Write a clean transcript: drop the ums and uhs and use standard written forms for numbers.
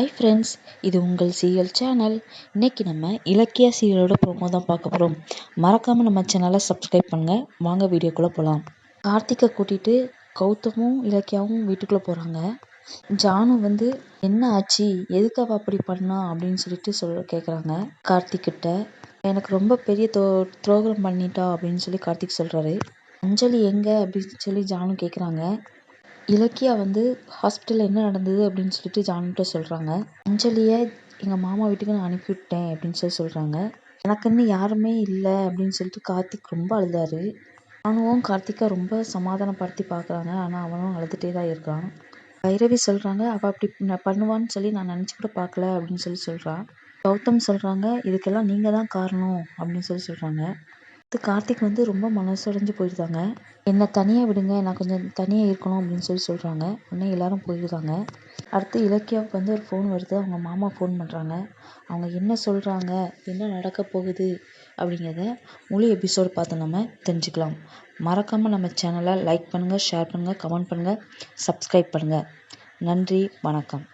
Hi friends, இது உங்கள் serial channel. இன்றைக்கி நம்ம இலக்கியா சீரியலோட ப்ரோமோ தான் பார்க்க போகிறோம். மறக்காமல் நம்ம சேனலை சப்ஸ்கிரைப் பண்ணுங்கள். வாங்க வீடியோக்குள்ளே போகலாம். கார்த்திகை கூட்டிகிட்டு கௌதமும் இலக்கியாவும் வீட்டுக்குள்ளே போகிறாங்க. ஜானு என்ன ஆச்சு, எதுக்கு அவள் அப்படி பண்ணா அப்படின்னு சொல்லிட்டு கேட்குறாங்க கார்த்திக்கிட்ட. எனக்கு ரொம்ப பெரிய துரோகம் பண்ணிட்டா அப்படின்னு சொல்லி கார்த்திக் சொல்கிறாரு. அஞ்சலி எங்கே அப்படின்னு சொல்லி ஜானு கேட்குறாங்க. இலக்கியா ஹாஸ்பிட்டலில் என்ன நடந்தது அப்படின்னு சொல்லிட்டு ஜானுகிட்ட சொல்கிறாங்க. அஞ்சலியை எங்கள் மாமா வீட்டுக்கு நான் அனுப்பிவிட்டேன் அப்படின்னு சொல்கிறாங்க. எனக்குன்னு யாருமே இல்லை அப்படின்னு சொல்லிட்டு கார்த்திக் ரொம்ப அழுதாரு. ஜானுவும் கார்த்திகை ரொம்ப சமாதானப்படுத்தி பார்க்குறாங்க. ஆனால் அவனும் அழுதுகிட்டே தான் இருக்கான். பைரவி சொல்கிறாங்க, அவள் அப்படி பண்ணுவான்னு சொல்லி நான் நினச்சி கூட பார்க்கல அப்படின்னு சொல்கிறான். கௌதம் சொல்கிறாங்க, இதுக்கெல்லாம் நீங்கள் தான் காரணம் அப்படின்னு சொல்கிறாங்க. கார்த்திக் ரொம்ப மனசுடைஞ்சு போயிருந்தாங்க. என்னை தனியாக விடுங்க, நான் கொஞ்சம் தனியாக இருக்கணும் அப்படின்னு சொல்கிறாங்க. உடனே எல்லாரும் போயிருந்தாங்க. அடுத்து இலக்கியாவுக்கு ஒரு ஃபோன் வருது. அவங்க மாமா ஃபோன் பண்ணுறாங்க. அவங்க என்ன சொல்கிறாங்க, என்ன நடக்க போகுது அப்படிங்கிறத முழு எபிசோடு பார்த்து நம்ம தெரிஞ்சுக்கலாம். மறக்காமல் நம்ம சேனலை லைக் பண்ணுங்கள், ஷேர் பண்ணுங்கள், கமெண்ட் பண்ணுங்கள், சப்ஸ்கிரைப் பண்ணுங்கள். நன்றி, வணக்கம்.